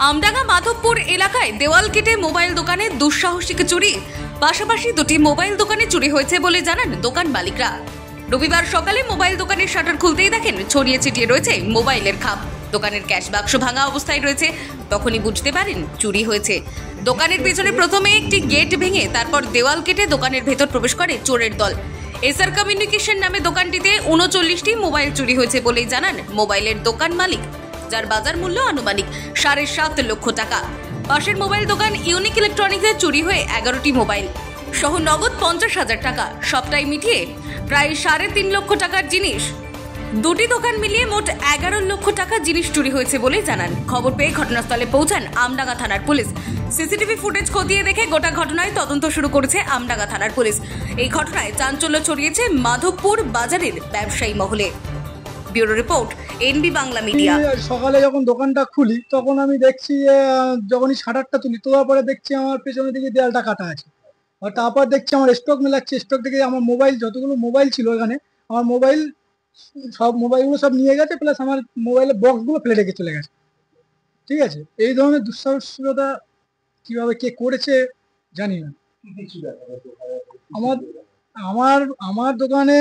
আমডাঙ্গা মাধবপুর এলাকায় দেওয়াল কেটে মোবাইল দোকানে দুঃসাহসিক চুরি, পাশাপাশি দুটি মোবাইল দোকানে চুরি হয়েছে বলে জানান দোকান মালিকরা। রবিবার সকালে মোবাইল দোকানের শাটার খুলতেই দেখেন ছড়িয়ে ছিটিয়ে রয়েছে মোবাইলের খাপ। দোকানের ক্যাশ বাক্স ভাঙা অবস্থায় রয়েছে। তখনই বুঝতে পারেন চুরি হয়েছে। দোকানের পেছনে প্রথমে একটি গেট ভেঙে তারপর দেওয়াল কেটে দোকানের ভেতর প্রবেশ করে চোরের দল। এসআর কমিউনিকেশন নামে দোকানটিতে 39টি মোবাইল চুরি হয়েছে বলেই জানান মোবাইলের দোকান মালিক, যার বাজার মূল্য আনুমানিক 7.5 লক্ষ টাকা। পাশের মোবাইল দোকান ইউনিক ইলেকট্রনিক্সে চুরি হয়ে 11টি মোবাইল সহ নগদ 50,000 টাকা, সবটাই মিটিয়ে প্রায় 3.5 লক্ষ টাকার জিনিস। দুটি দোকান মিলিয়ে মোট 11 লক্ষ টাকার জিনিস চুরি হয়েছে বলে জানান। খবর পেয়ে ঘটনাস্থলে পৌঁছান আমডাঙ্গা থানার পুলিশ। সিসিটিভি ফুটেজ খতিয়ে দেখে গোটা ঘটনায় তদন্ত শুরু করেছে আমডাঙ্গা থানার পুলিশ। এই ঘটনায় চাঞ্চল্য ছড়িয়েছে মাধবপুর বাজারের ব্যবসায়ী মহলে। Bureau report, NB Bangla media. সকালে যখন দোকানটা খুলি তখন আমি দেখছি যখনই শাটারটা তুলি তোলার পরে দেখছি আমার পেছনের দিকে দেয়ালটা কাটা আছে। আর তারপর দেখছি আমার স্টক মেলাচ্ছে, স্টক থেকে আমার মোবাইল যতগুলো মোবাইল ছিল এখানে, আমার মোবাইল সব মোবাইলগুলো সব নিয়ে গেছে, প্লাস আমার মোবাইলের বক্সগুলো ফেলে রেখে চলে গেছে। ঠিক আছে, এই ধরনের দুঃসাহসিকতা কিভাবে কে করেছে জানি না। আমার আমার আমার দোকানে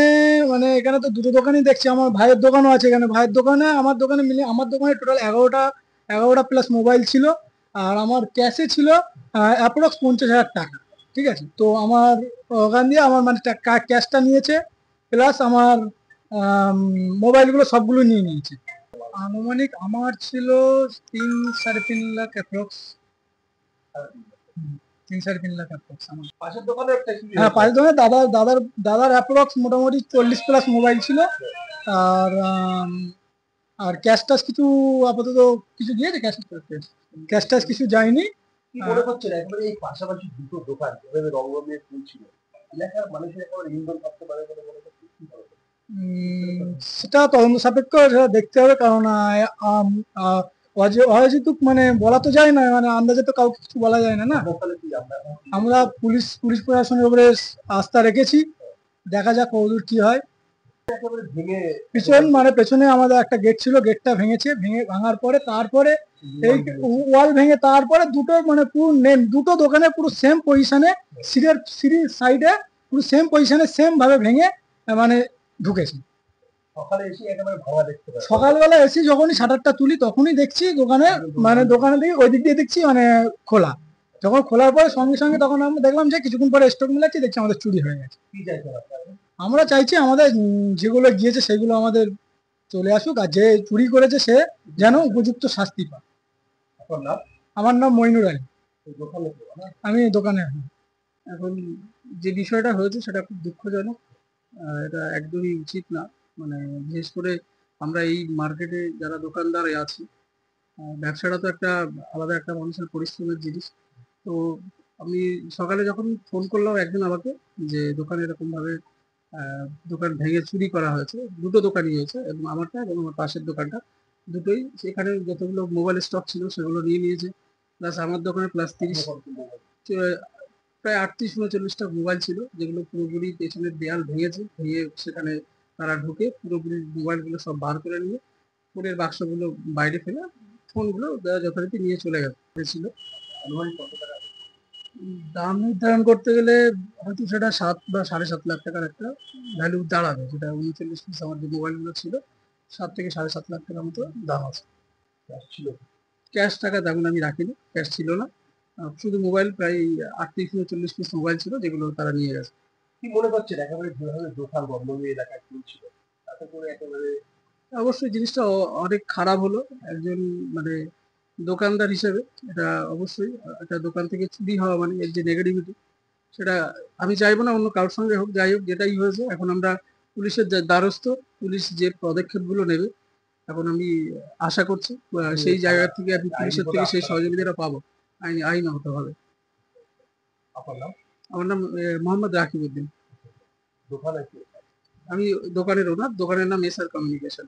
মানে এখানে তো দুটো দোকানই দেখছি, আমার ভাইয়ের দোকানও আছে এখানে। ভাইয়ের দোকানে আমার দোকানে মিলে আমার দোকানে টোটাল 11টা প্লাস মোবাইল ছিল। আর আমার ক্যাশে ছিল অ্যাপ্রক্স 50,000 টাকা। ঠিক আছে, তো আমার ওখান দিয়ে আমার মানে ক্যাশটা নিয়েছে, প্লাস আমার মোবাইলগুলো সবগুলো নিয়ে নিয়েছে। আনুমানিক আমার ছিল 3-3.5 লাখ অ্যাপ্রক্স। 3-3.5 লাখ অ্যাপ্রক্স আমার। পাশের দোকানে হ্যাঁ, পাশের দোকানে দাদার অ্যাপ্রক্স মোটামুটি 40+ মোবাইল ছিল। আর আর ক্যাশ টাশ কিছু আপাতত কিছু দিয়েছে, ক্যাশ টাশ কিছু যায়নি। কি মনে হচ্ছে না একেবারে এই পাশাপাশি দুটো দোকান এভাবে রংরঙের চলছিল, এলাকার মানুষের একেবারে ইন্ধন থাকতে পারে বলে মনে হচ্ছে? সেটা তদন্ত সাপেক্ষ, সেটা দেখতে হবে। কারণ অহেতুক মানে বলা তো যায় না, মানে আন্দাজে তো কাউকে কিছু বলা যায় না। না, আমরা পুলিশ প্রশাসনের উপরে আস্থা রেখেছি, দেখা যাক কতদূর কি হয়। পেছনে আমাদের একটা গেট ছিল, গেটটা ভাঙার পরে তারপরে এই ওয়াল ভেঙে তারপরে দুটো মানে পুরো দুটো দোকানে পুরো সেম পজিশনে সিঁড়ির সাইডে পুরো সেম পজিশনে সেম ভাবে ভেঙে মানে ঢুকেছে। সকালবেলা এসে যখনই শাটারটা তুলি তখনই দেখছি দোকানে দিকে ওই দিক দিয়ে দেখছি মানে খোলা। যখন খোলার পরে সঙ্গে সঙ্গে তখন আমরা দেখলাম যে কিছুক্ষণ পরে স্টক মিলাচ্ছি, দেখছি আমাদের চুরি হয়ে গেছে। আমরা চাইছি আমাদের যেগুলো গিয়েছে সেগুলো আমাদের চলে আসুক, আর যে চুরি করেছে সে যেন উপযুক্ত শাস্তি পায়। আমার নাম মইনুর আলী, আমি দোকানে। এখন যে বিষয়টা হয়েছে সেটা খুব দুঃখজনক, এটা একদমই উচিত না। মানে বিশেষ করে আমরা এই মার্কেটে যারা দোকানদার আছি, ব্যবসাটা তো একটা আলাদা একটা মানুষের পরিশ্রমের জিনিস। তো আমি সকালে যখন ফোন করলাম একজন আমাকে যে দোকানে এরকম ভাবে দোকান ভেঙে চুরি করা হয়েছে, দুটো দোকানই হয়েছে, এবং আমারটা এবং আমার পাশের দোকানটা দুটোই। সেখানে যতগুলো মোবাইল স্টক ছিল সেগুলো নিয়ে নিয়েছে, প্লাস আমার দোকানে প্লাস 30 প্রায় 38-39টা মোবাইল ছিল, যেগুলো পুরোপুরি পেছনের দেয়াল ভেঙে সেখানে তারা ঢুকে পুরোপুরি মোবাইলগুলো সব বার করে নিয়ে ফোনের বাক্সগুলো বাইরে ফেলে ফোনগুলো যথারীতি নিয়ে চলে গেছিল। দাম নির্ধারণ করতে গেলে হয়তো সেটা 7 বা 7.5 লাখ টাকার একটা ভ্যালু দাঁড়াবে। যেটা 39 পিস আমার যে মোবাইলগুলো ছিল 7 থেকে 7.5 লাখ টাকার মতো দাম আছে। ক্যাশ টাকা তেমন আমি রাখিনি, ক্যাশ ছিল না, শুধু মোবাইল প্রায় 38-39 পিস মোবাইল ছিল, যেগুলো তারা নিয়ে গেছে। কি মনে করছেন একেবারে যেভাবে দোকান বন্ধ এলাকায় চলছিল, তাতে করে একেবারে অবশ্যই জিনিসটা অনেক খারাপ হলো একজন মানে দোকানদার হিসেবে। এটা অবশ্যই একটা দোকান থেকে চুরি হওয়া মানে এর যে নেগেটিভিটি, সেটা আমি চাইবো না অন্য কারোর সঙ্গে হোক। যাই হোক, যেটাই হয়েছে এখন আমরা পুলিশের দ্বারস্থ, পুলিশ যে পদক্ষেপগুলো নেবে এখন আমি আশা করছি সেই জায়গা থেকে আমি পুলিশের থেকে সেই সহযোগিতাটা পাবো। আইন হতে হবে। আমার নাম মোহাম্মদ রাকিব উদ্দিন। দোকানে আমি দোকানের ওনার, দোকানের নাম এসআর কমিউনিকেশন।